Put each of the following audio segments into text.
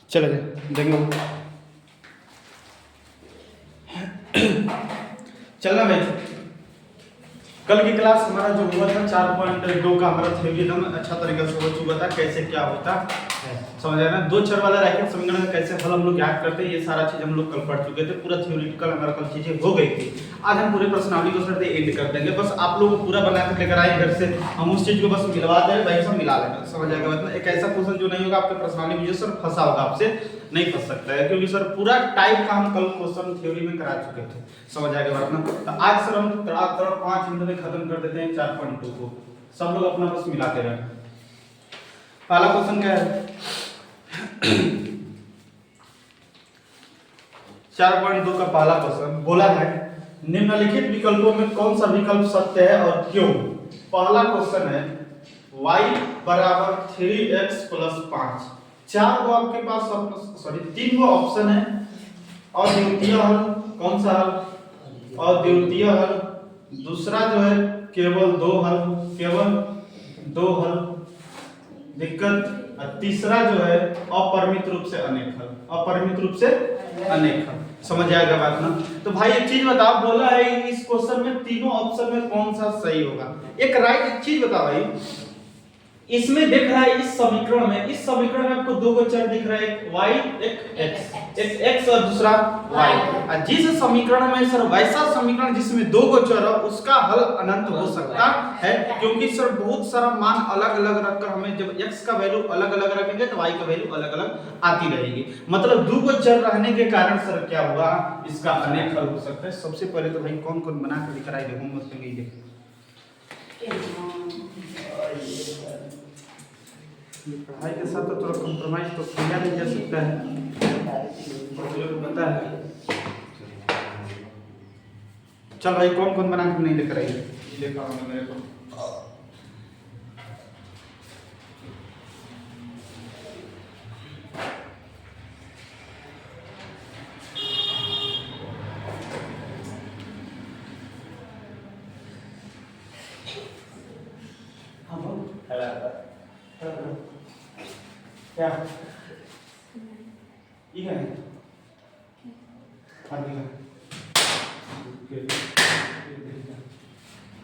चले देंगे चलना भाई। कल की क्लास हमारा जो हुआ था 4.2 का हमारा थ्योरी एकदम अच्छा तरीके से हो चुका था, कैसे क्या होता है समझ आया ना। दो चर वाला रैखिक समीकरण का कैसे हल हम लोग याद करते हैं, ये सारा चीज हम लोग कल पढ़ चुके थे। पूरा थ्योरेटिकल हमारा कल चीजें हो गई थी। आज हम पूरे प्रश्नावली को सर एंड कर देंगे। बस आप लोग को पूरा बना के लेकर आए घर से, हम उस चीज को बस मिलवा दें भाई, सब मिला लेंगे समझ आएगा। मतलब एक ऐसा क्वेश्चन जो नहीं होगा आपके प्रश्नावली में जो सर फंसा होगा आपसे नहीं फंस सकता है, क्योंकि सर पूरा टाइप का हम कल क्वेश्चन थ्योरी में करा चुके थे समझ आएगा बात ना। तो आज सर हम तड़ातड़ 5 मिनट में खत्म कर देते हैं 4.2 को। सब लोग अपना बस मिलाते रहें। पहला क्वेश्चन क्या है 4.2 का पहला क्वेश्चन बोला है निम्नलिखित विकल्पों में कौन सा विकल्प सत्य है और क्यों। पहला क्वेश्चन है y बराबर 3x प्लस 5। चार गो आपके पास तीन गो ऑप्शन है। अद्वितीय हल कौन सा हल, अद्वितीय हल। दूसरा जो है केवल दो हल, केवल दो हल दिक्कत। और तीसरा जो है अपरिमित रूप से अनेक हल, अपरिमित रूप से अनेक हल। समझ आएगा बात ना। तो भाई एक चीज बताओ, बोला है इस क्वेश्चन में तीनों ऑप्शन में कौन सा सही होगा। एक राइट एक चीज बताओ भाई, इसमें दिख रहा है इस समीकरण में आपको दो गो चर दिख रहा है, एक y एक x और दूसरा y। और जिस समीकरण में सर वैसा समीकरण जिसमें दो गो चर है उसका हल अनंत हो सकता है, क्योंकि सर बहुत सारा मान अलग अलग रखकर हमें जब x का वैल्यू अलग अलग रखेंगे तो y का वैल्यू अलग अलग आती रहेगी। मतलब दो गो चर रहने के कारण सर क्या हुआ, इसका अनेक हल हो सकता है। सबसे पहले तो भाई कौन कौन बना के दिख रहा है होमवर्क में ये पढ़ाई के साथ तो थोड़ा कॉम्प्रोमाइज तो किया नहीं जा सकता है, तो पता है। चल भाई कौन कौन बना के नहीं लिख रही है, लिखा होगा मेरे को। क्या ये है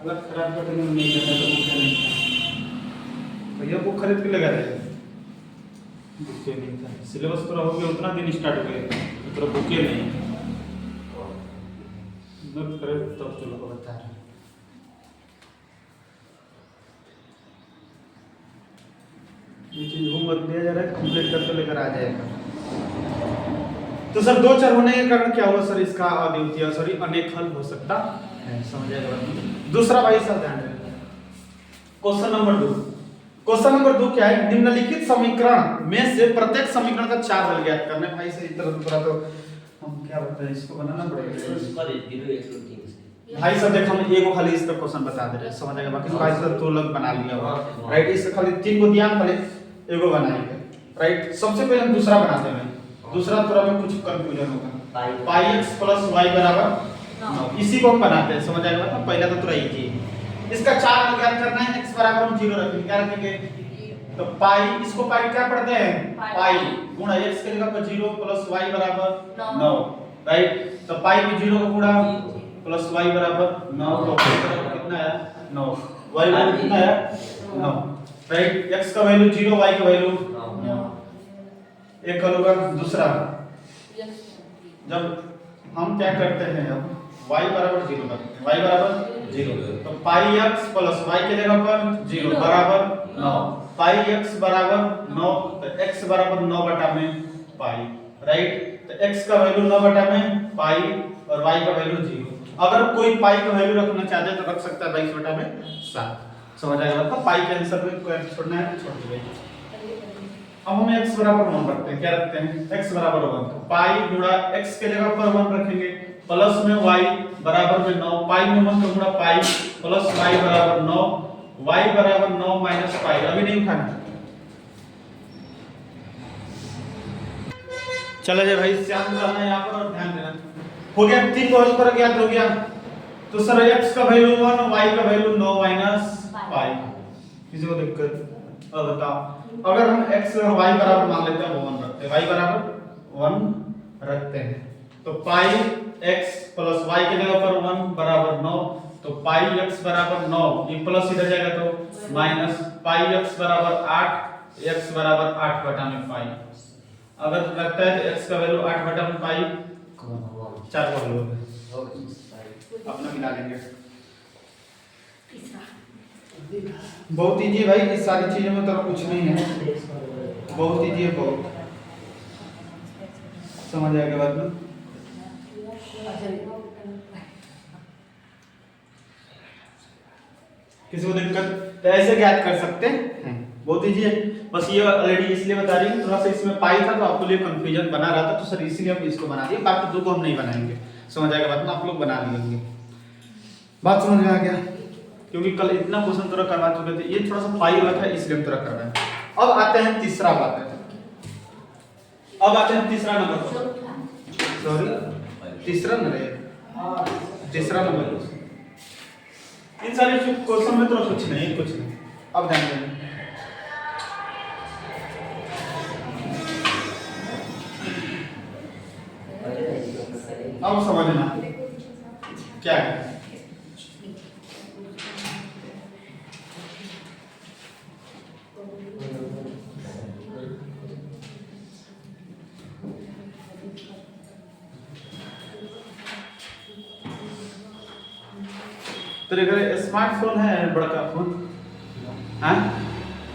अलग खराब करने में नहीं जाता तो मुझे नहीं भैया वो खरीद के लगा दे बुके नहीं था। सिलेबस पूरा हो गया उतना दिन स्टार्ट हो गया, पूरा बुके नहीं नोट करे तब तो लोग बता रहे। ये चीज होमवर्क दिया जा रहा है, कंप्लीट करके लेकर आ जाएगा। तो सर दो चर होने के कारण क्या हुआ सर, इसका अद्वितीय सॉरी अनेक हल हो सकता है समझ आएगा। दूसरा भाई सब ध्यान रखें, क्वेश्चन नंबर 2। क्वेश्चन नंबर 2 क्या है, निम्नलिखित समीकरण में से प्रत्येक समीकरण का चार हल ज्ञात करना है। भाई से इस तरह पूरा तो हम क्या बोलते हैं इसको बनाना पड़ेगा भाई सब देख हम एक खाली इसका क्वेश्चन बता दे रहे हैं समझ आएगा। बाकी भाई सब तो अलग बना लिया होगा राइट। इससे खाली तीन को दिया पहले एगो बनाएंगे राइट। सबसे पहले हम दूसरा बनाते हैं, दूसरा थोड़ा में कुछ कंफ्यूजन होगा। पाई x प्लस y बराबर 9, इसी को हम बनाते हैं समझ आएगा। तो पहला तो थोड़ा इजी है, इसका चार हल ज्ञात करना है। x बराबर हम 0 रखेंगे, क्या रखेंगे तो पाई, इसको पाई क्या पढ़ते हैं पाई गुणा x के जगह पर 0 प्लस y बराबर 9 राइट। तो पाई में 0 का गुणा प्लस y बराबर 9, तो कितना है 9, y बराबर कितना है 9 राइट। x का वैल्यू 0 y का वैल्यू 9। एक हल होगा दूसरा, जब हम क्या करते हैं अब y बराबर 0 रखते हैं, y बराबर 0 तो पाई x प्लस y के जगह पर 0 बराबर 9, पाई x बराबर 9 तो x बराबर 9 बटा में पाई राइट। तो x का वैल्यू 9 बटा में पाई और y का वैल्यू 0। अगर कोई पाई का वैल्यू रखना चाहते हैं तो रख सकता है 22 बटा में 7 समझ आएगा। मतलब पाई के आंसर में कोई छोड़ना है तो छोड़ दीजिए। अब हम x बराबर 1 रखते हैं, क्या रखते हैं x बराबर 1 तो पाई गुणा x के जगह पर 1 रखेंगे प्लस में y बराबर में 9, पाई में 1 का गुणा पाई प्लस y बराबर 9, y बराबर 9 माइनस पाई। अभी नहीं उठाना, चलो जी भाई ध्यान रहना यहाँ पर और ध्यान देना। हो गया तीन को हल कर ज्ञात हो गया। तो सर x का वैल्यू 1 y का वैल्यू 9 माइनस पाई। किसी को दिक्कत अब बताओ, अगर हम x और y बराबर मान लेते हैं 1 रखते हैं y बराबर 1 रखते हैं। तो पाई x प्लस y की जगह पर 1 बराबर 9, तो पाई x बराबर 9, ये प्लस इधर जाएगा तो माइनस पाई x बराबर 8, x बराबर 8 बटा में पाई। अगर लगता है तो x का वैल्यू 8 बटा में पाई 4 का वैल्यू अपना मिला लेंगे। बहुत इजी भाई, इस सारी चीजों में तो कुछ नहीं है, बहुत इजी है, बहुत समझ आएगा बात में। किसी को दिक्कत तो ऐसे ज्ञात कर सकते हैं, बहुत इजी है। बस ये ऑलरेडी इसलिए बता रही हूँ, थोड़ा सा इसमें पाई था तो आपके लिए कंफ्यूजन बना रहा था, तो सर इसीलिए हम इसको बना दिए, बाकी दो को हम नहीं बनाएंगे। समझ आएगा बात में, आप लोग बना लेंगे। बात समझ में आ गया? क्योंकि कल इतना क्वेश्चन थोड़ा करवा चुके थे, ये थोड़ा सा पाई वाला था इसलिए हम थोड़ा करवाएं। अब आते हैं तीसरा बात है, अब आते हैं तीसरा नंबर पर, सॉरी तीसरा नंबर, तीसरा नंबर। इन सारे क्वेश्चन में तो कुछ नहीं, कुछ नहीं। अब ध्यान देना, अब समझना क्या है। तेरे घर स्मार्टफोन है, बड़ा फोन, हाँ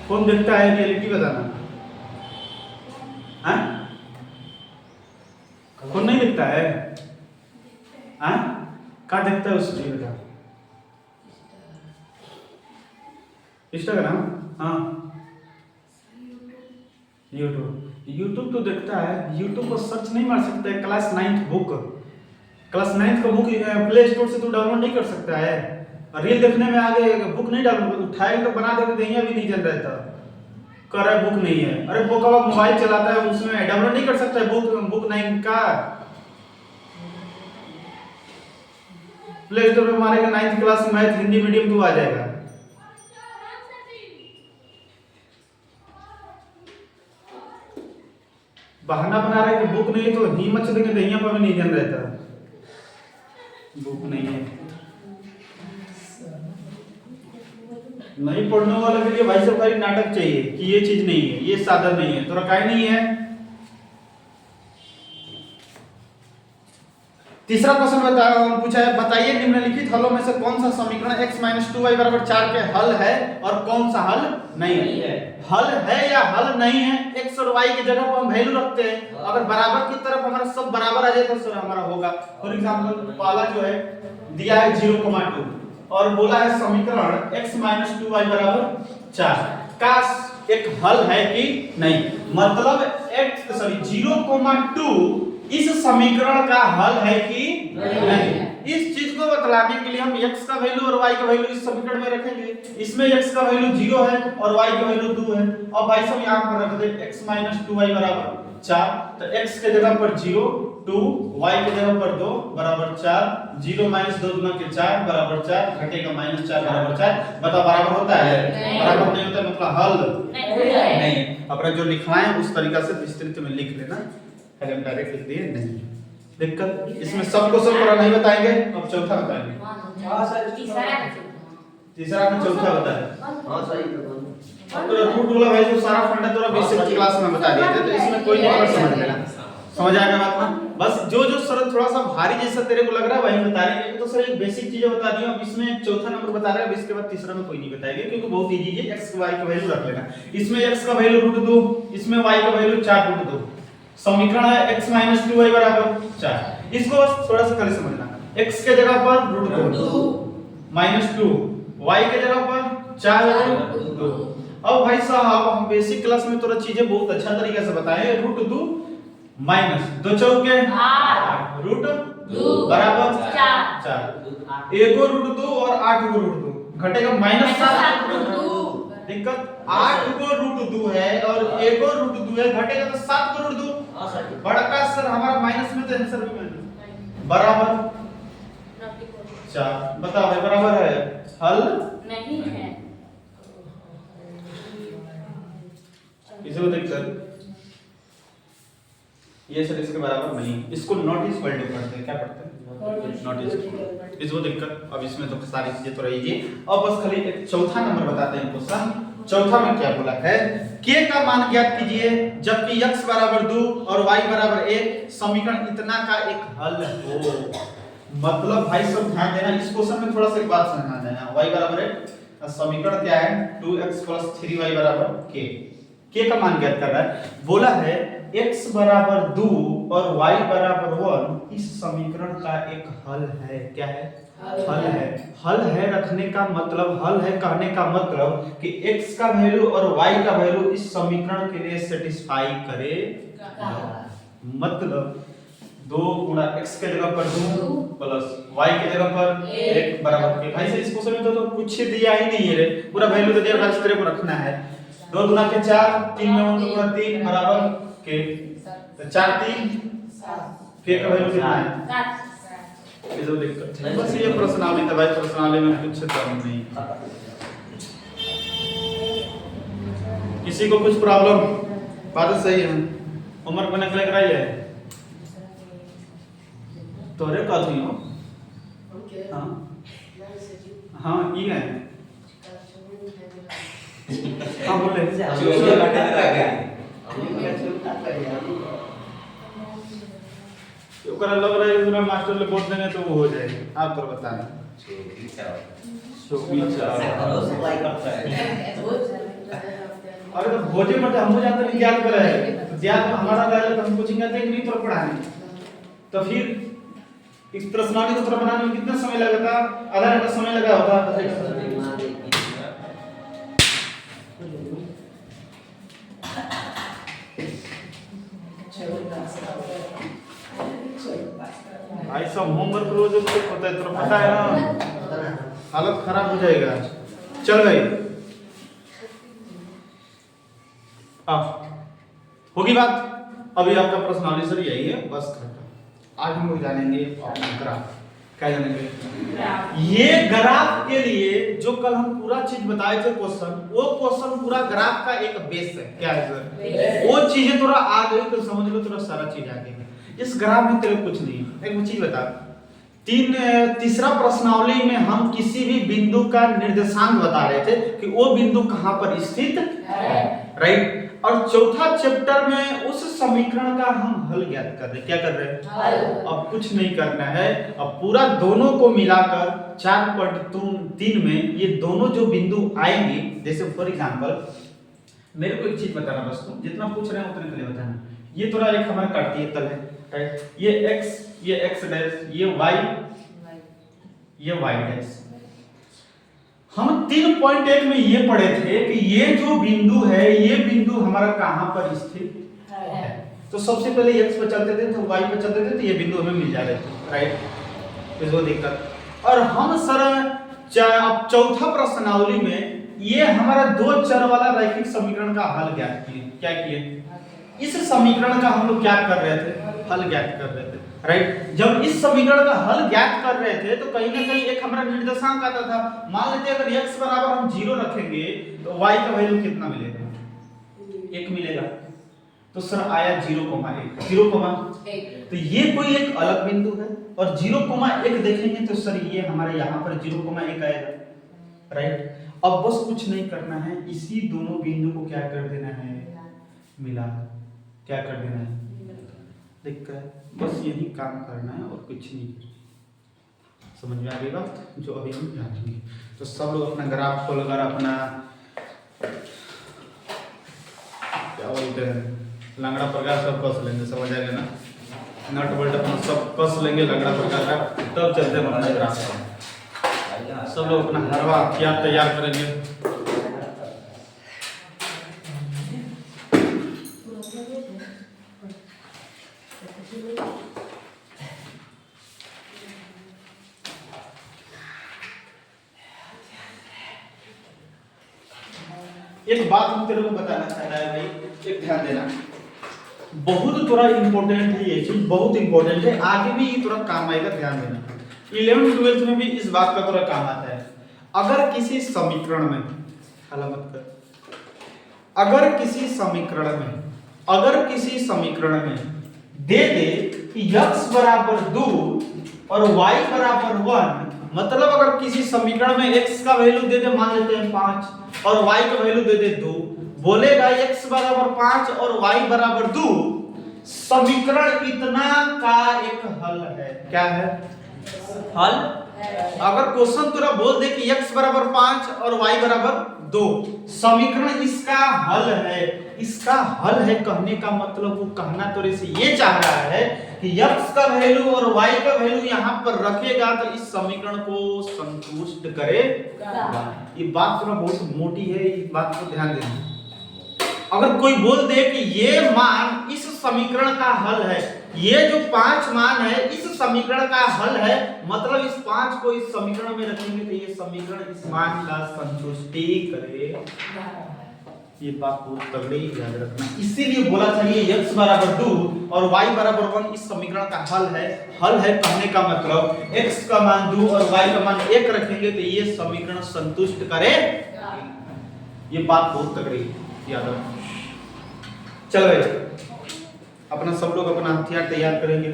फोन देखता है, रियलिटी बताना, हाँ फोन नहीं दिखता है, हाँ कहाँ दिखता है उस चीज का? इंस्टाग्राम, हाँ यूट्यूब तो देखता है, यूट्यूब को सर्च नहीं मार सकता है। Class 9th book, class 9th का बुक प्ले स्टोर से तू डाउनलोड नहीं कर सकता है। रील देखने में आगे बुक नहीं डाउनलोड, उठाएगा तो बना देगा, दहिया भी नहीं चल रहा था, कर रहा है बुक नहीं है। अरे बुक का मोबाइल चलाता है, उसमें डाउनलोड नहीं कर सकता है बुक 9 का। प्ले स्टोर पे मारेगा 9th class math Hindi medium तो आ जाएगा। बहाना बना रहा है कि बुक नहीं, तो हिम्मत से देंगे दहिया पर भी नहीं जन रहता, बुक नहीं है। नहीं पढ़ने वाले के लिए भाई सरकारी नाटक चाहिए कि ये चीज नहीं है, ये साधन नहीं है, तो रखा नहीं है। तीसरा क्वेश्चन पूछा है, बताइए निम्नलिखित हलों में से कौन सा समीकरण x - 2y = 4 के हल है और कौन सा हल नहीं है। हल है या हल नहीं है, x और y की जगह पर हम वैल्यू रखते हैं, अगर बराबर की तरफ हमारा सब बराबर आ जाए तो सर हमारा होगा। फॉर एग्जांपल पहला जो है दिया है 0,2 और बोला है समीकरण x - 2y = 4 का एक हल है कि नहीं। मतलब 0,2 इस समीकरण का हल है कि नहीं। इस चीज को बतलाने के लिए हम x का वैल्यू और y का वैल्यू इस समीकरण में रखेंगे। इसमें x का वैल्यू 0 है और y का वैल्यू 2 है। अब भाई सब यहां पर रख दे x - 2y = 4, तो x के जगह पर 0, 2, y के जगह पर 2 = 4, 0 - 2 × 4 = 4, घटेगा -4 = 4। बता बराबर होता है? बराबर नहीं होता, मतलब हल नहीं। अपना जो लिखना है उस तरीका से विस्तृत में लिख लेना, पहले हम डायरेक्ट लिख दिए नहीं दिक्कत। इसमें सब क्वेश्चन पूरा नहीं बताएंगे, अब चौथा बताएंगे। हां सर तीसरा में चौथा बताएं। हां सही तो रूट वाला भाई जो सारा फंडा थोड़ा बेसिक क्लास में बता दिए थे, तो इसमें कोई नहीं कर समझ लेना, समझ आएगा बात में। बस जो जो सर थोड़ा सा भारी जैसा तेरे को लग रहा है वही बता रहे हैं, तो सर एक बेसिक चीजें बता दी। अब इसमें चौथा नंबर बता रहा है, अब इसके बाद तीसरा में कोई नहीं बताएंगे क्योंकि बहुत इजी है। x y का वैल्यू रख लेना, इसमें x का वैल्यू √2, इसमें y का वैल्यू 4√2। समीकरण है x - 2y = 4। इसको बस थोड़ा सा खाली समझना, x के जगह पर √2 -2, y के जगह पर 4√2। अब भाई साहब हम बेसिक क्लास में थोड़ा चीजें बहुत अच्छा तरीके से बताए। √2 माइनस 2 चौके 8, √2 = 4, एगो √2 और 8 गो √2 घटेगा -7 दिक्कत 8 गो √2 है और एगो √2 है, घटेगा तो 7 गो √2। बड़का सर हमारा माइनस में तो आंसर भी माइनस बराबर 4। बता भाई बराबर है, हल नहीं है। किसी को दिक्कत ये सर इसके बराबर नहीं, इसको नॉट इक्वल टू पढ़ते हैं, क्या पढ़ते हैं नॉट इक्वल, इसको दिक्कत। अब इसमें तो सारी चीजें तो रही जी। अब बस खाली एक चौथा नंबर बताते हैं क्वेश्चन। चौथा में क्या बोला है, k का मान ज्ञात कीजिए जबकि x बराबर 2 और y बराबर 1 समीकरण इतना का एक हल हो। मतलब भाई सब ध्यान देना, इस क्वेश्चन में थोड़ा सा एक बात समझना देना। y बराबर 1 समीकरण क्या है 2x 3y बराबर k का मान ज्ञात कर रहा है। बोला है x बराबर 2 और y बराबर 1 इस समीकरण का एक हल है। क्या है, हल है। हल है रखने का मतलब, हल है कहने का मतलब कि x का वैल्यू और y का वैल्यू इस समीकरण के लिए सेटिस्फाई करेगा। मतलब 2 गुणा x के जगह पर 2 प्लस y के जगह पर 1 बराबर के। भाई से इस क्वेश्चन में तो कुछ दिया ही नहीं है रे, पूरा वैल्यू तो दिया, बस तेरे को रखना है। 2 गुना के 4, 3 में 1 गुना 3 बराबर के, तो 4 3 के का वैल्यू कितना है, ये जो दिक्कत है। बस ये प्रश्नावली था भाई, प्रश्नावली में कुछ कम नहीं। किसी को कुछ प्रॉब्लम, बात सही है, उम्र को निकले कराई है तोरे का थी हो। हां हां ये है, हां बोले ओकरा लग रहा है दूसरा मास्टर ले बोल देंगे तो वो हो जाएगा। आप तो बताना अरे तो भोजे मत हमको जानते नहीं ज्ञान कर रहे हैं, तो ज्ञान हमारा रहा तो हम कोचिंग जाते नहीं तो पढ़ाने, तो फिर इस प्रश्नावली को थोड़ा बनाने में कितना समय लगा था, आधा घंटा समय लगा होता। भाई सब होमवर्क रोज होता है, तो पता है ना, हालत खराब हो जाएगा। चल भाई होगी बात। अभी आपका प्रश्नावली सर यही है, बस खत्म। आज हम लोग जानेंगे ग्राफ। क्या जानेंगे, ये ग्राफ के लिए जो कल हम पूरा चीज बताए थे क्वेश्चन, वो क्वेश्चन पूरा ग्राफ का एक बेस है। क्या है सर, वो चीजें थोड़ा आ गई तो समझ लो थोड़ा सारा चीज आ गई। इस ग्राफ में तेरे कुछ नहीं, एक चीज बता, तीसरा प्रश्नावली में हम किसी भी बिंदु का निर्देशांक बता रहे थे कि वो बिंदु कहां पर स्थित है, राइट। और चौथा चैप्टर में उस समीकरण का हम हल ज्ञात कर रहे हैं। क्या कर रहे हैं, अब कुछ नहीं करना है, अब पूरा दोनों को मिलाकर 4.3 में ये दोनों जो बिंदु आएंगे, जैसे फॉर एग्जांपल मेरे को एक चीज बताना, बस तुम जितना पूछ रहे हो उतने के लिए बताना। ये थोड़ा एक हमारा काटती है तल है, राइट, ये x डैश, ये y, ये y डैश। हम 3.1 में ये पढ़े थे कि ये जो बिंदु है, ये बिंदु हमारा कहां पर स्थित है। तो सबसे पहले x पर चलते थे तो y पर चलते थे, तो ये बिंदु हमें मिल जा रहे थे, राइट। इसको दिक्कत। और हम सर चौथा प्रश्नावली में ये हमारा 2 चर वाला रैखिक समीकरण का हल ज्ञात किए। क्या किए, इस समीकरण का हम लोग क्या कर रहे थे, हल ज्ञात कर रहे थे, राइट। जब इस समीकरण का हल ज्ञात कर रहे थे तो कहीं ना कहीं एक हमारा निर्देशांक आता था। मान लेते हैं अगर x बराबर हम 0 रखेंगे तो y का वैल्यू कितना मिलेगा, 1 मिलेगा। तो सर आया 0,1, 0,1, तो ये कोई एक अलग बिंदु है। और 0,1 देखेंगे तो सर ये हमारे यहाँ पर 0,1 आएगा, राइट। अब बस कुछ नहीं करना है, इसी दोनों बिंदु को क्या कर देना है, मिला, क्या कर देना है, लिख कर, बस यही काम करना है और कुछ नहीं। समझ में आ गई बात, जो अभी हम जानेंगे। तो सब लोग अपना ग्राफ खोलकर अपना क्या बोलते हैं लंगड़ा प्रकार सब कस लेंगे, समझ आ गया ना, नट बोल्ट अपना सब कस लेंगे लंगड़ा प्रकार का, तब चलते हैं अपना ग्राफ। सब लोग अपना हरवा क्या तैयार करेंगे। एक बात हम तेरे को बताना चाहता है भाई, एक ध्यान देना, बहुत थोड़ा इंपॉर्टेंट है ये चीज, बहुत इंपॉर्टेंट है, आगे भी ये थोड़ा काम आएगा, ध्यान देना। 11th 12th में भी इस बात का थोड़ा काम आता है। अगर किसी समीकरण में, मत कर, अगर किसी समीकरण में दे दे कि x बराबर 2 और y बराबर 1, मतलब अगर किसी समीकरण में x का वैल्यू दे दे, मान लेते हैं 5 और y का वैल्यू दे दे 2, बोलेगा x बराबर 5 और y बराबर 2 समीकरण इतना का एक हल है। क्या है? हल। अगर क्वेश्चन तुरा बोल दे कि x बराबर 5 और y बराबर 2 समीकरण इसका हल है, इसका हल है कहने का मतलब वो कहना तोरे से ये चाह रहा है कि x का वैल्यू और y का वैल्यू यहाँ पर रखेगा तो इस समीकरण को संतुष्ट करेगा। ये बात थोड़ा बहुत मोटी है, इस बात को ध्यान देना। अगर कोई बोल दे कि ये मान इस समीकरण का हल है, ये जो 5 मान है इस समीकरण का हल है, मतलब इस 5 को इस समीकरण में रखेंगे तो ये समीकरण इस मान का संतुष्टि करेगा। ये बात बहुत तगड़ी याद रखना। इसीलिए बोला था ये x बराबर 2 और y बराबर 1 इस समीकरण का हल है। हल है कहने का मतलब x का मान 2 और y का मान 1 रखेंगे तो ये समीकरण संतुष्ट करेगा। ये बात बहुत तगड़ी याद रखना। चल भाई, अपना सब लोग अपना हथियार तैयार करेंगे।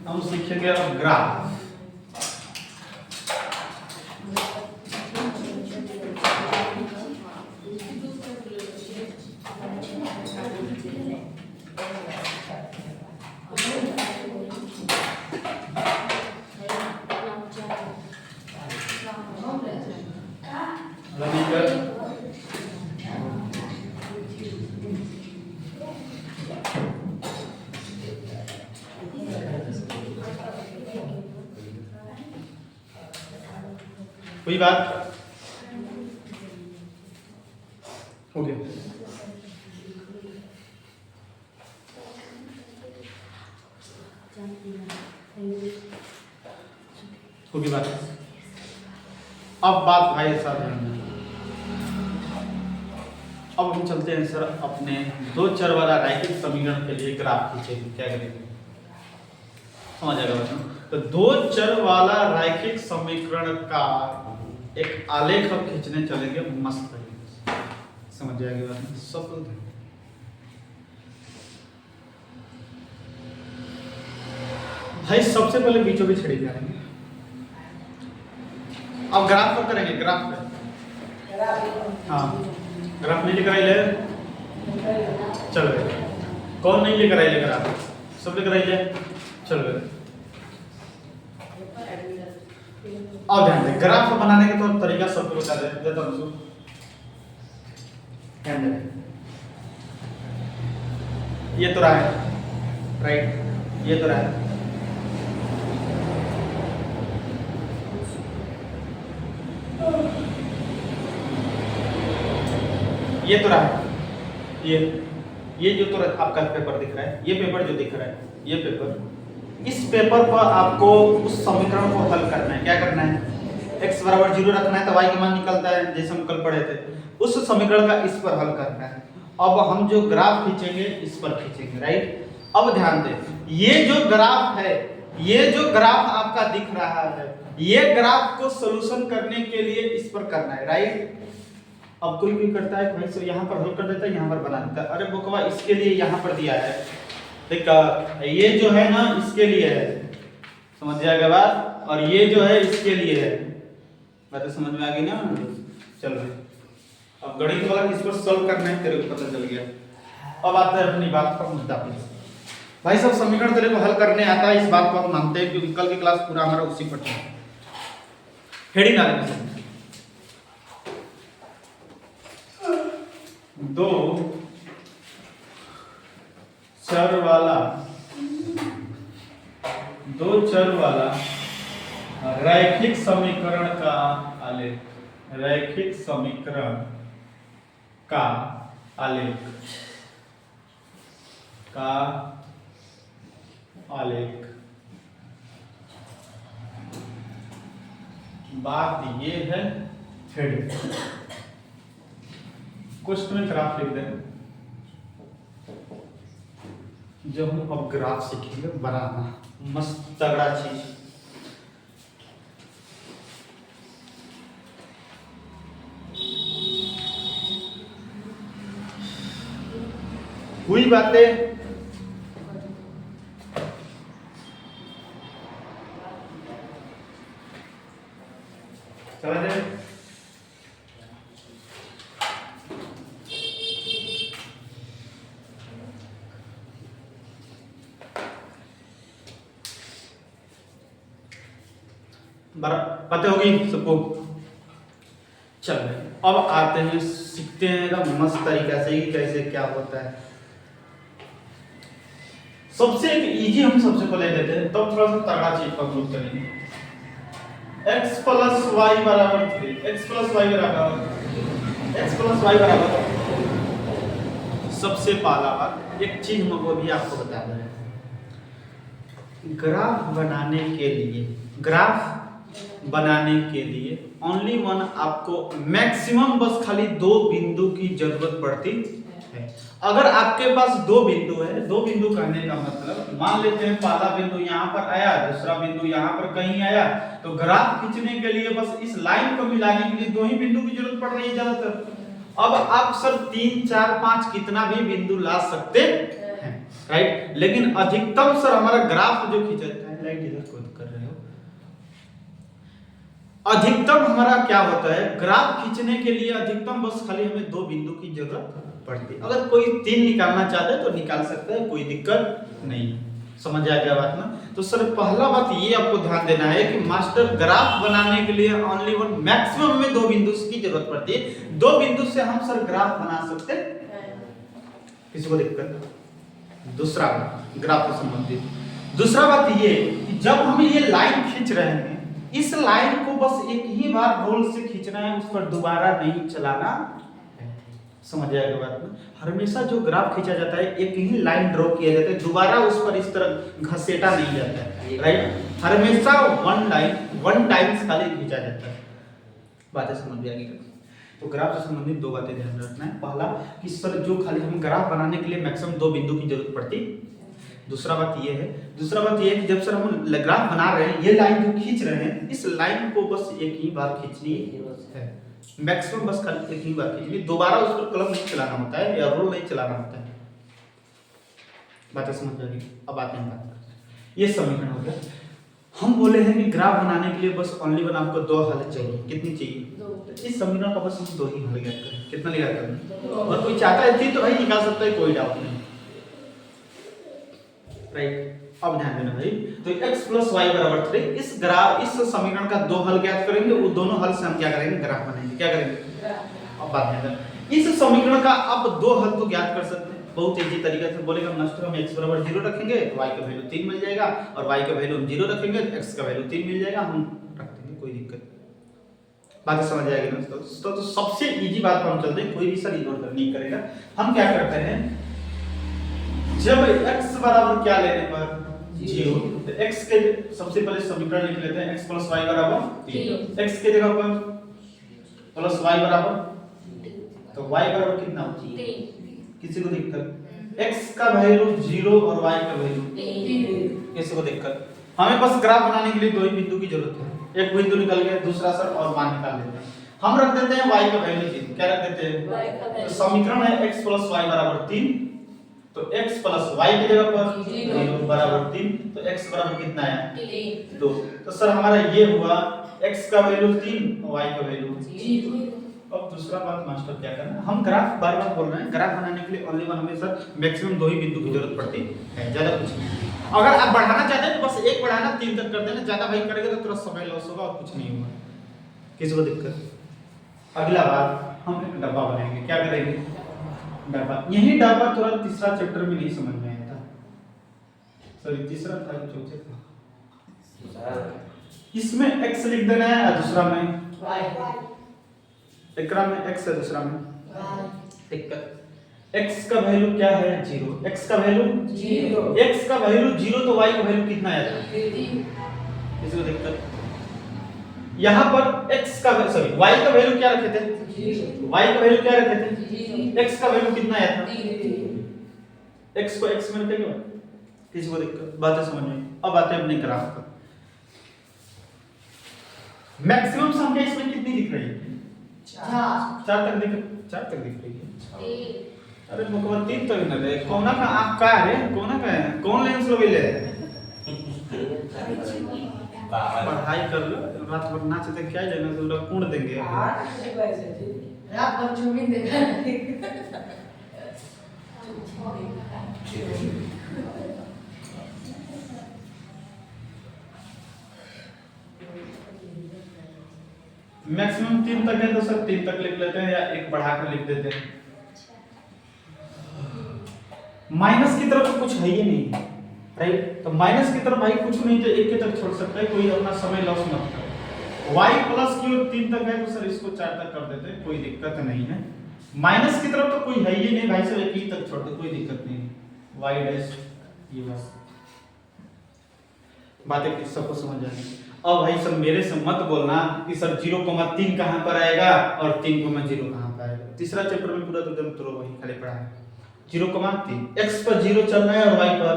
हम सीखेंगे अब ग्राफ। कोई बात हो गया? होगी बात। अब बात भाई सर, अब हम चलते हैं सर अपने दो चर वाला रैखिक समीकरण के लिए ग्राफ खींचेंगे। क्या करेंगे समझ आएगा बच्चों? तो दो चर वाला रैखिक समीकरण का एक आलेख हम खींचने चलेंगे, मस्त तरीके से समझ जाएगी बात। सब भाई सबसे पहले बीचों बीच खड़ी करेंगे। अब ग्राफ पर करेंगे, ग्राफ पे। हाँ ग्राफ नहीं लेकर आइले, चल गए। कौन नहीं लेकर आइले ग्राफ? सब लेकर आइले, चल गए। अब ध्यान दे, ग्राफ बनाने का तो तरीका सब बता देता हूं। ध्यान दे, ये तो रहा है राइट, ये तो रहा है, ये तो रहा है, ये जो तो आपका पेपर दिख रहा है, ये पेपर जो दिख रहा है, ये पेपर, इस पेपर पर आपको उस समीकरण को हल करना है। क्या करना है? x बराबर 0 रखना है तो y का मान निकलता है, जैसे हम कल पढ़े थे। उस समीकरण का इस पर हल करना है। अब हम जो ग्राफ खींचेंगे इस पर खींचेंगे, राइट। अब ध्यान दें, ये जो ग्राफ है, ये जो ग्राफ आपका दिख रहा है, ये ग्राफ को सोल्यूशन करने के लिए इस पर करना है, राइट। अब कोई भी करता है भाई सो यहाँ पर हल कर देता है, यहाँ पर बना देता है। अरे बुकवा इसके लिए यहाँ पर दिया है, देखा ये जो है ना इसके लिए है, समझ जाएगा बात। और ये जो है इसके लिए है, बात समझ में आ गई ना? चल रही। अब गणित वाला किस पर सॉल्व करना है तेरे को पता चल गया। अब आता है अपनी बात पर, मुद्दा पे। भाई सब समीकरण तेरे को हल करने आता है, इस बात को हम मानते हैं क्योंकि कल की क्लास पूरा हमारा उसी पर था। हेडिंग आ रही है, दो चर वाला रैखिक समीकरण का आलेख, रैखिक समीकरण का आलेख, का आलेख। बात ये है हेडिंग, क्वेश्चन में ग्राफ लिख दें। जब हम अब ग्राफ सीखेंगे बनाना, मस्त तगड़ा चीज। हुई बातें। चला जाए। बातें होगी सबको। चल अब आते हैं, सीखते हैं एकदम मस्त तरीका से कि कैसे क्या होता है। सबसे इजी हम सबसे पहले लेते हैं, तब थोड़ा सा तगड़ा चीज पर ग्रुप करेंगे। x प्लस वाई बराबर 3, x प्लस वाई बराबर सबसे पहला बात एक चीज हम अभी आपको बता रहे हैं। ग्राफ बनाने के लिए ओनली वन आपको मैक्सिमम बस खाली दो बिंदु की जरूरत पड़ती है। अगर आपके पास दो बिंदु है, दो बिंदु कहने का मतलब मान लेते हैं पहला बिंदु यहाँ पर आया, दूसरा बिंदु यहाँ पर कहीं आया, तो ग्राफ खींचने के लिए बस इस लाइन को मिलाने के लिए दो ही बिंदु की जरूरत पड़ रही है ज्यादातर। अब आप सर 3 4 5 कितना भी बिंदु ला सकते हैं, राइट। लेकिन अधिकतम सर हमारा ग्राफ जो खींचा जाता है, लाइट इधर खुद कर रहे हो, अधिकतम हमारा क्या होता है, ग्राफ खींचने के लिए अधिकतम बस खाली हमें दो बिंदु की जरूरत पड़ती है। अगर कोई 3 निकालना चाहते हैं तो निकाल सकते हैं, कोई दिक्कत नहीं। समझ आ गया बात ना। तो सर पहला बात ये आपको ध्यान देना है कि मास्टर ग्राफ बनाने के लिए ओनली वन मैक्सिमम में दो बिंदु की जरूरत पड़ती है। दो बिंदु से हम सर ग्राफ बना सकते हैं, किसी को दिक्कत। दूसरा ग्राफ से संबंधित दूसरा बात ये कि जब हम ये लाइन खींच रहे हैं, इस लाइन को बस एक ही बार रोल से खींचना है, उस पर दोबारा नहीं चलाना। समझ आएगा बात में। हमेशा जो ग्राफ खींचा जाता है एक ही लाइन ड्रॉ किया जाता है, दोबारा उस पर इस तरह घसीटा नहीं जाता है, राइट। हमेशा वन लाइन वन टाइम्स खाली खींचा जाता है। बातें समझ में आ गई। तो ग्राफ से संबंधित दो बातें ध्यान रखना है। पहला कि सर जो खाली हम ग्राफ बनाने के लिए मैक्सिमम दो बिंदु की जरूरत पड़ती। दूसरा बात ये है कि जब सर हम ग्राफ बना रहे हैं, ये लाइन जो खींच रहे हैं, इस लाइन को बस एक ही बार खींचनी है, मैक्सिमम बस खाली एक ही बार खींचनी, दोबारा उस पर कलम नहीं चलाना होता है या रोल नहीं चलाना होता है। बातें समझ आ गई। अब आते हैं बात करते हैं, ये समीकरण हो गया। हम बोले हैं कि ग्राफ बनाने के लिए बस ओनली वन आपको दो हल चाहिए। कितनी चाहिए? तो इस समीकरण का बस हम दो ही हल ज्ञात करें। कितना ज्ञात करें? और कोई चाहता है थी तो भाई निकाल सकता है, कोई डाउट नहीं, राइट। अब ध्यान देना भाई, तो x प्लस वाई बराबर 3, इस समीकरण का दो हल ज्ञात करेंगे। वो दोनों हल से हम क्या करेंगे? ग्राफ बनाएंगे। क्या करेंगे? अब बात ध्यान देना, इस समीकरण का आप दो हल तो ज्ञात कर सकते हैं बहुत इजी तरीके से। बोलेगा मास्टर हम x बराबर 0 रखेंगे, y का वैल्यू 3 मिल जाएगा, और y का वैल्यू हम 0 रखेंगे तो x का वैल्यू 3 मिल जाएगा, हम रख देंगे, कोई दिक्कत नहीं। बात समझ आएगी ना। तो सबसे इजी बात पर हम चलते हैं, कोई भी सर इग्नोर नहीं करेगा। हम क्या करते हैं, जब x बराबर क्या लेने पर 0, तो x के सबसे पहले समीकरण लिख लेते हैं, x प्लस वाई बराबर 3। x के जगह पर प्लस y बराबर, तो y बराबर कितना? 3। किसी को दिक्कत? x का वैल्यू 0 और y का वैल्यू 3। किसी को दिक्कत? हमें बस ग्राफ बनाने के लिए दो ही बिंदु की जरूरत है। एक बिंदु निकल गया, दूसरा सर और मान निकाल लेते हैं। हम रख देते हैं y का वैल्यू 3। क्या रख देते हैं? तो समीकरण है x प्लस y बराबर 3, तो x प्लस y की जगह पर 0 बराबर 3, तो x बराबर कितना आया? 2। तो सर हमारा ये हुआ x का वैल्यू 3 और y का वैल्यू 0। अब दूसरा बात मास्टर क्या करना, हम ग्राफ बार बार बोल रहे हैं, ग्राफ बनाने के लिए ओनली वन हमें सर मैक्सिमम दो ही बिंदु की जरूरत पड़ती है, ज्यादा कुछ नहीं। अगर आप बढ़ाना चाहते हैं तो बस एक बढ़ाना 3 तक कर देना, ज्यादा भाई करेंगे तो थोड़ा समय लॉस होगा और कुछ नहीं होगा, किसी को दिक्कत? अगला बात हम एक डब्बा बनाएंगे। क्या करेंगे? डब्बा। यही डब्बा थोड़ा तीसरा चैप्टर में नहीं समझ में आया था, सॉरी तीसरा था चौथे था। इसमें x लिख देना है और दूसरा में y, एकरा में x है, दूसरा में y। x का वैल्यू क्या है? 0। x का वैल्यू 0, x का वैल्यू 0, तो y का वैल्यू कितना आया था? 3। किसी को दिक्कत? यहाँ पर x का सॉरी y का वैल्यू क्या रखे थे? 0। y का वैल्यू क्या रखे थे? x का वैल्यू कितना आया था? 3। x को x में रखेंगे, किसी को दिक्कत? बातें समझ में? अब आते हैं अपने ग्राफ पर। मैक्सिमम संख्या इसमें कितनी दिख रही है? 4 तक दिख रही है। अरे मुकवा 3 तक न रे कोना का आंख का रे कोना का है कौन लेंस लगेले पढ़ाई कर लो रात भर नाचते क्या जाने तो कूड़ देंगे रात भर चुमिन देखा मैक्सिमम 3 तक है तो सर 3 तक लिख लेते हैं या एक बढ़ाकर लिख देते हैं। माइनस की तरफ तो कुछ है ही नहीं राइट, तो माइनस की तरफ भाई कुछ नहीं तो एक के तक छोड़ सकता है, कोई अपना समय लॉस मत करो। y प्लस क्यू 3 तक है तो सर इसको 4 तक कर देते हैं, कोई दिक्कत नहीं है। माइनस की तरफ तो कोई है ही नहीं भाई, सब एक ही तक छोड़ दे कोई दिक्कत नहीं है। y डैश ये बस बातें किस सबको समझ आएगी। अब भाई सब मेरे से मत बोलना कि सर 0,3 कहां पर आएगा और 3,0 कहां पर आएगा। तीसरा चैप्टर में पूरा तो एकदम तुरो वही खाली पढ़ा है। 0,3 x पर 0 चल रहा है और y पर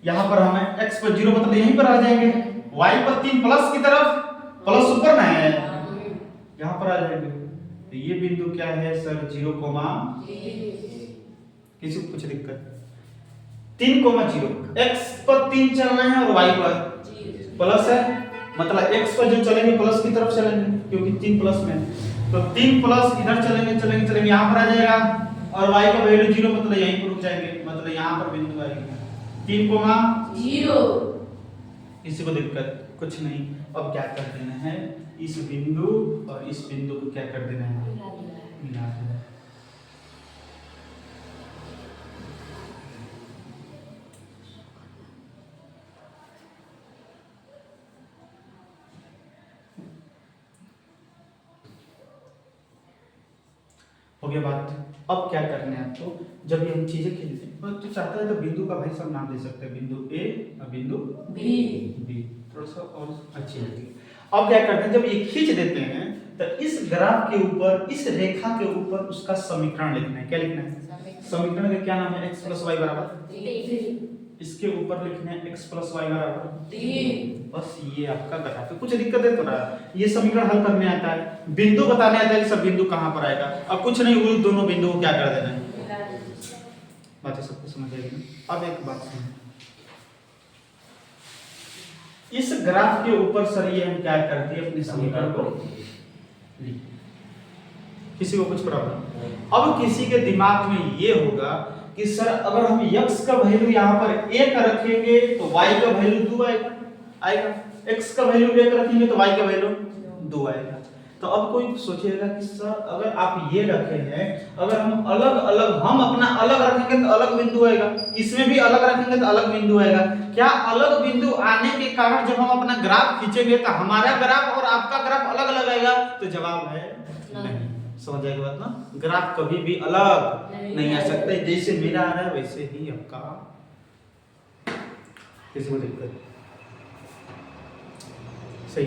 यहां पर हमें x पर 0 मतलब यहीं पर आ जाएंगे, y पर 3 प्लस की तरफ प्लस ऊपर ना है यहां पर आ जाएंगे। तो ये बिंदु क्या है सर 0, किसी को कुछ दिक्कत 3,0 x पर 3 चल रहे हैं और y पर प्लस है, मतलब x पर जो चलेंगे प्लस की तरफ चलेंगे क्योंकि 3 प्लस में, तो 3 प्लस इधर चलेंगे चलेंगे चलेंगे यहां पर आ जाएगा और y का वैल्यू 0 मतलब यहीं पर रुक जाएंगे, मतलब यहां पर बिंदु आएगा 3,0। किसी को दिक्कत कुछ नहीं। अब क्या कर देना है इस बिंदु और इस बिंदु को क्या कर देना है मिला देना। हो गया बात। अब क्या करना है आपको, जब ये हम चीजें खींचते हैं तो चाहता है तो बिंदु का भाई सब नाम दे सकते हैं, बिंदु ए और बिंदु बी थोड़ा सा और अच्छी लगेगी। अब क्या करते हैं जब ये खींच देते हैं तो इस ग्राफ के ऊपर इस रेखा के ऊपर उसका समीकरण लिखना है। क्या लिखना है समीकरण का क्या नाम है x + y बराबर 3। इसके ऊपर लिखना है x + y बराबर 3। बस ये आपका ग्राफ है। कुछ दिक्कत है थोड़ा, ये समीकरण हल करने आता है, बिंदु बताने आता है कि सब बिंदु कहां पर आएगा। अब कुछ नहीं उन दोनों बिंदुओं को क्या कर देना है, बातें सबको समझ आएगी। अब एक बात सुनो, इस ग्राफ के ऊपर सर ये हम क्या करते हैं अपने समीकरण को लिख। किसी को कुछ प्रॉब्लम? अब किसी के दिमाग में ये होगा कि सर अगर हम x का वैल्यू यहाँ पर 1 रखेंगे तो y का वैल्यू 2 आएगा, x का वैल्यू 1 रखेंगे तो y का वैल्यू 2 आएगा। तो अब कोई सोचेगा कि सर अगर आप ये रखे हैं, अगर हम अलग अलग हम अपना अलग रखेंगे तो अलग बिंदु आएगा, इसमें भी अलग रखेंगे तो अलग बिंदु आएगा। क्या अलग बिंदु आने के कारण जब हम अपना ग्राफ खींचेंगे तो हमारा ग्राफ और आपका ग्राफ अलग अलग आएगा? तो जवाब है नहीं। समझ जाएगा बात ना, ग्राफ कभी भी अलग नहीं आ सकता, जैसे मेरा आ रहा है वैसे ही आपका। किसी को दिक्कत? सही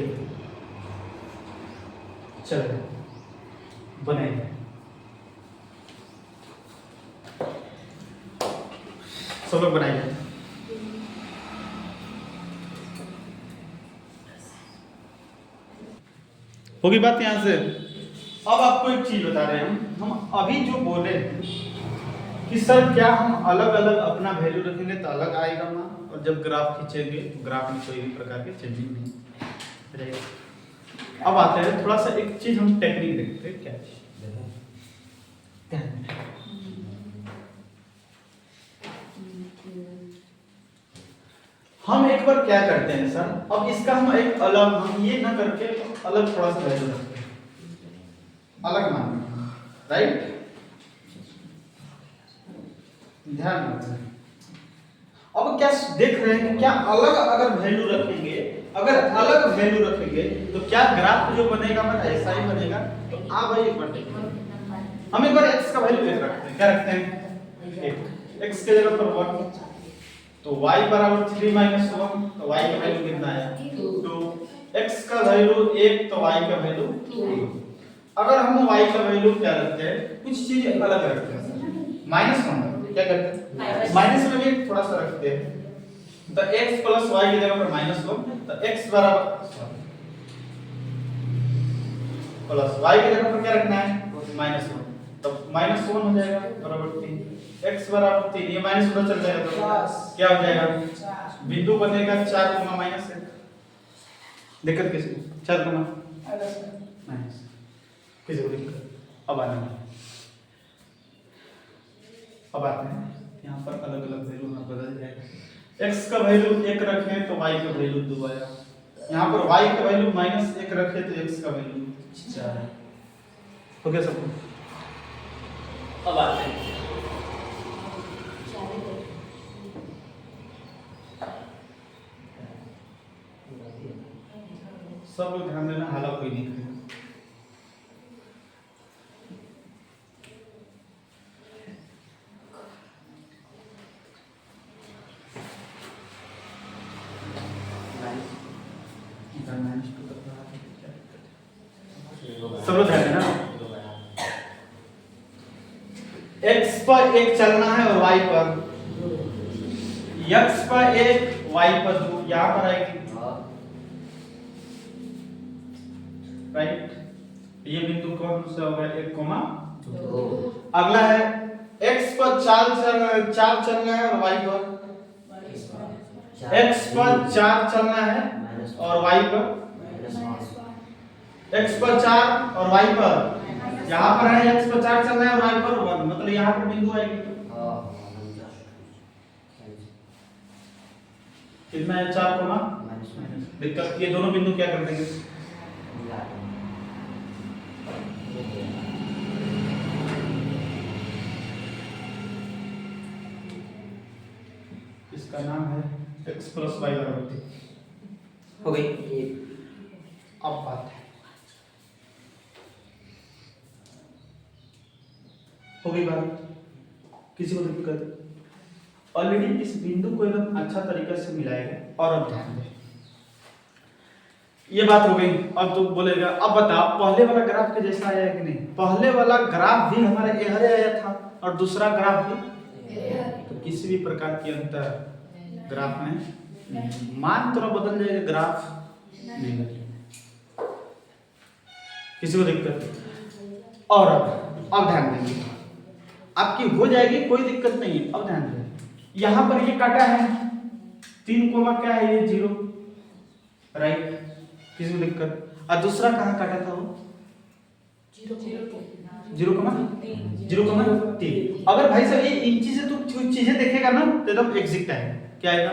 चलो बनाइए। सब लोग बनाइए। होगी बात यहां से। अब आपको एक चीज बता रहे हैं हम अभी जो बोले कि सर क्या हम अलग अलग अपना वैल्यू रखेंगे तो अलग आएगा ना, और जब ग्राफ खींचेंगे तो ग्राफ में कोई भी प्रकार के चेंजिंग नहीं रहेगा। अब आते हैं थोड़ा सा एक चीज हम टेक्निक देखते हैं। क्या चीज हम एक बार क्या करते हैं सर, अब इसका हम एक अलग हम ये ना करके अलग थोड़ा सा वैल्यू रखते हैं, अलग मान राइट, ध्यान रखें। अब क्या देख रहे हैं कि क्या अलग अगर वैल्यू रखेंगे, अगर अलग वैल्यू रखेंगे तो क्या ग्राफ जो बनेगा मतलब ऐसा ही बनेगा। तो आप भाई एक बार देखिए, हम एक बार x का वैल्यू एक रखते हैं। क्या रखते हैं? 1 x के जगह पर 1, तो y बराबर 3 - 1, तो y का वैल्यू कितना है 2। x का वैल्यू 1 तो y का वैल्यू 2। अगर हम y का वैल्यू क्या रखते हैं, कुछ चीज अलग रखते हैं -1, क्या करते हैं माइनस में भी थोड़ा सा रखते हैं। तो x + y की जगह पर -1, तो x बराबर प्लस y की जगह पर क्या रखना है -1। तो -1 हो जाएगा बराबर 3, x बराबर 3, ये माइनस उधर चल जाएगा तो क्या हो जाएगा? बिंदु बनेगा 4 -1। दिक्कत किसी को? 4 माइनस किसी को दिक्कत? अब आना है, अब आते हैं यहाँ पर अलग अलग वैल्यू में बदल जाएगा। x का वैल्यू 1 रखें तो y का वैल्यू 2 आएगा, यहाँ पर y का वैल्यू -1 रखें तो x का वैल्यू 4 है। हो गया सब? अब आते हैं सब लोग ध्यान देना, हाला कोई नहीं करेगा। सब लोग ध्यान देना, x पर 1 चलना है और y पर x पर 1 y पर 2 यहाँ पर आएगी, राइट? ये बिंदु कौन सा होगा? 1, 2। अगला है x पर 4 चलना है और y पर x पर 4 चलना है और y पर x पर 4 और y पर, यहाँ पर है x पर 4 चलना है और y पर 1, मतलब यहाँ पर बिंदु आएगी। कितना है? 4, दिक्कत, ये दोनों बिंदु क्या कर देंगे? इसका नाम है x + y बराबर 3। हो गई? अब बात है, हो गई बात? किसी को दिक्कत? ऑलरेडी इस बिंदु को एकदम अच्छा तरीके से मिलाएगा। और अब ध्यान दें, ये बात हो गई। अब तो बोलेगा अब बता पहले वाला ग्राफ के जैसा आया है कि नहीं? पहले वाला ग्राफ भी हमारा इधर आया था और दूसरा ग्राफ भी, तो किसी भी प्रकार की अंतर ग्राफ में मान थोड़ा बदल जाएगा, ग्राफ नहीं बदलेगा। किसी को दिक्कत? और अब ध्यान देंगे, आपकी हो जाएगी, कोई दिक्कत नहीं है। अब ध्यान दें, यहाँ पर ये काटा है 3 कोमा क्या है? ये 0, राइट? किसी को दिक्कत? और दूसरा कहाँ काटा था वो? 0,3। अगर भाई साहब ये इंची से तू चीजें देखेगा ना तो एकदम एग्जैक्ट है, क्या आएगा?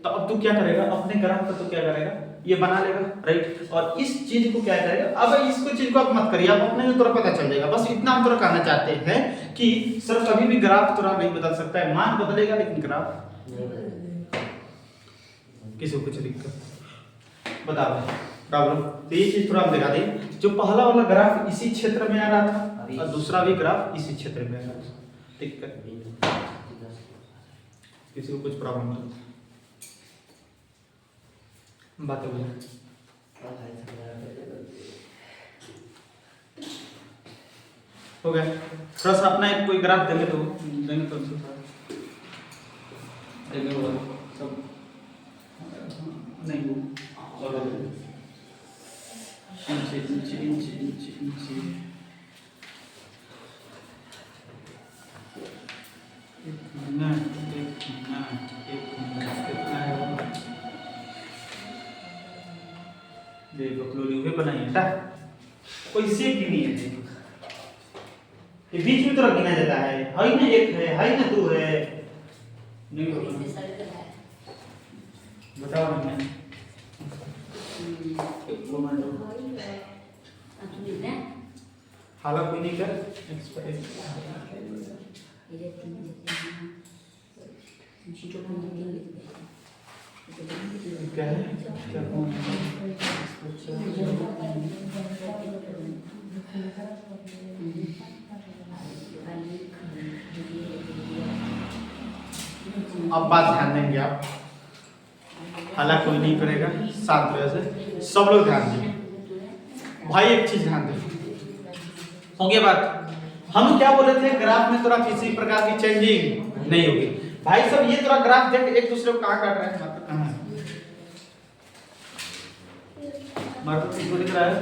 तो अब तू क्या करेगा? अपने ग्राफ पर तो क्या करेगा? ये बना लेगा, राइट? और इस चीज को क्या करेगा? अब इसको चीज को आप मत करिए, आप अपने को तुरंत पता चल जाएगा। बस इतना हम तुरंत कहना चाहते हैं कि सर कभी भी ग्राफ तुरंत नहीं बदल सकता है, मान बदलेगा लेकिन ग्राफ नहीं बदलेगा। किसी को कुछ दिक्कत? बताओ प्रॉब्लम? तो ये चीज थोड़ा हम दिखा दें, जो पहला वाला ग्राफ इसी क्षेत्र में आ रहा था और दूसरा भी ग्राफ इसी क्षेत्र में आ रहा था। दिक्कत? किसी को कुछ प्रॉब्लम नहीं? बातें बोलो। हो गया? थोड़ा सा अपना एक कोई ग्राफ देंगे तो देंगे वो सब नहीं वो इंची देखो क्लोरी हुए बनाइए था, कोई सेप भी नहीं है। देखो ये बीच में तो गिना जाता है, हाई ना 1 है, हाई ना 2 है, नहीं बताओ ना हाला कोई नहीं कर क्या है क्या अब बात ध्यान देंगे आप, हाला कोई नहीं करेगा, शांत वजह से सब लोग ध्यान देंगे। भाई एक चीज ध्यान दें, हो गया बात? हम क्या बोले थे? ग्राफ में थोड़ा किसी प्रकार की चेंजिंग नहीं होगी। भाई सब ये थोड़ा ग्राफ देख एक दूसरे को कहाँ काट रहे हैं, मतलब कहाँ है? मार्केट किसको दिख रहा है?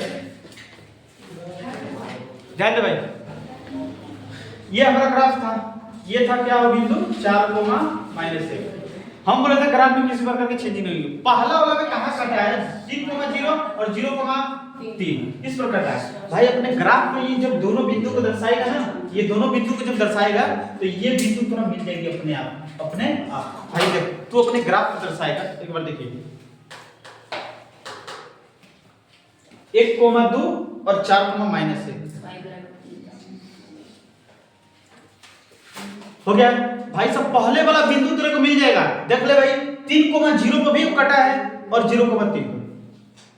ध्यान दे भाई, ये हमारा ग्राफ था, ये था क्या वो बिंदु 4 -1। हम बोले थे ग्राफ में किसी प्रकार की चेंजिंग नहीं हुई। पहला वाला में कहां कटा है 3,0 और 0,3 इस प्रकार का है भाई। अपने ग्राफ में ये जब दोनों बिंदु को दर्शाएगा ना, ये दोनों बिंदु को जब दर्शाएगा तो ये बिंदु पूरा मिल जाएगी अपने आप भाई। देख तू अपने ग्राफ को दर्शाएगा, एक बार देखिए 1,2 और 4,-1 हो गया भाई। सब पहले वाला बिंदु तेरे को मिल जाएगा, देख ले भाई 3,0 पर भी कटा है और 0,3 पर,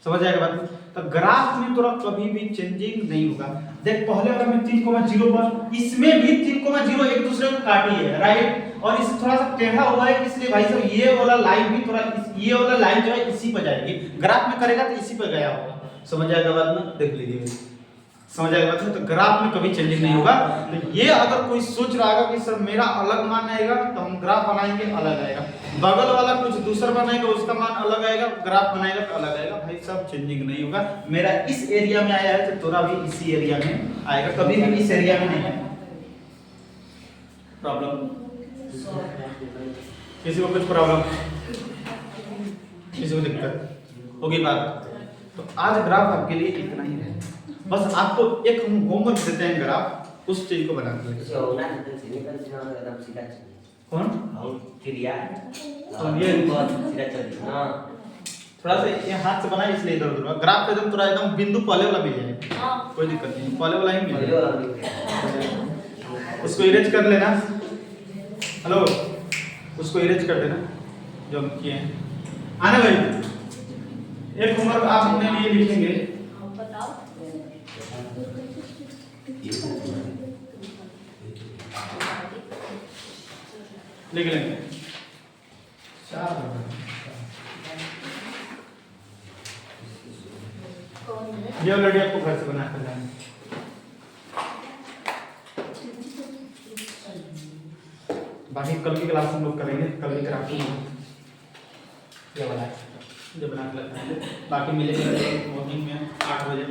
समझ आएगा बात। तो ग्राफ में तोरा कभी भी चेंजिंग नहीं होगा। देख पहले वाला में 3,0 पर, इसमें भी 3,0 एक दूसरे को काटी है राइट, और इसे थोड़ा सा टेढ़ा हुआ है, इसलिए भाई साहब ये वाला लाइन भी थोड़ा ये वाला लाइन जो है इसी पर जाएगी। ग्राफ में करेगा तो इसी पर गया होगा, समझ आएगा बात ना, देख लीजिए समझ आएगा बात। तो ग्राफ में कभी चेंजिंग नहीं होगा। तो ये अगर कोई सोच रहा है कि सर मेरा अलग मान आएगा तो हम ग्राफ बनाएंगे अलग आएगा, बगल वाला कुछ दूसरा बनाएगा उसका मान अलग आएगा, ग्राफ बनाएगा तो अलग आएगा भाई। सब चेंजिंग नहीं होगा। मेरा इस एरिया में आया है तो तोरा भी इसी एरिया में आएगा, कभी भी इस एरिया में नहीं है। प्रॉब्लम किसी को कुछ प्रॉब्लम, किसी को दिक्कत होगी बात। तो आज ग्राफ आपके लिए इतना ही है। बस आपको एक हम होमवर्क देते हैं, ग्राफ उस चीज को बना के कौन तो ये थोड़ा सा ये हाथ से बना इसलिए इधर उधर ग्राफ एकदम थोड़ा एकदम बिंदु पहले वाला मिल जाए, कोई दिक्कत नहीं, पहले वाला ही मिल जाए। उसको इरेज कर लेना, हेलो उसको इरेज कर देना जो हम किए हैं। आने भाई एक होमवर्क आप अपने लिए लिखेंगे, लिख लेंगे ये ऑलरेडी आपको घर से बना कर लाएंगे। बाकी कल की क्लास हम लोग करेंगे, कल की क्राफ्ट ये वाला जो बना के लाएंगे। बाकी मिलेंगे मॉर्निंग में 8 बजे।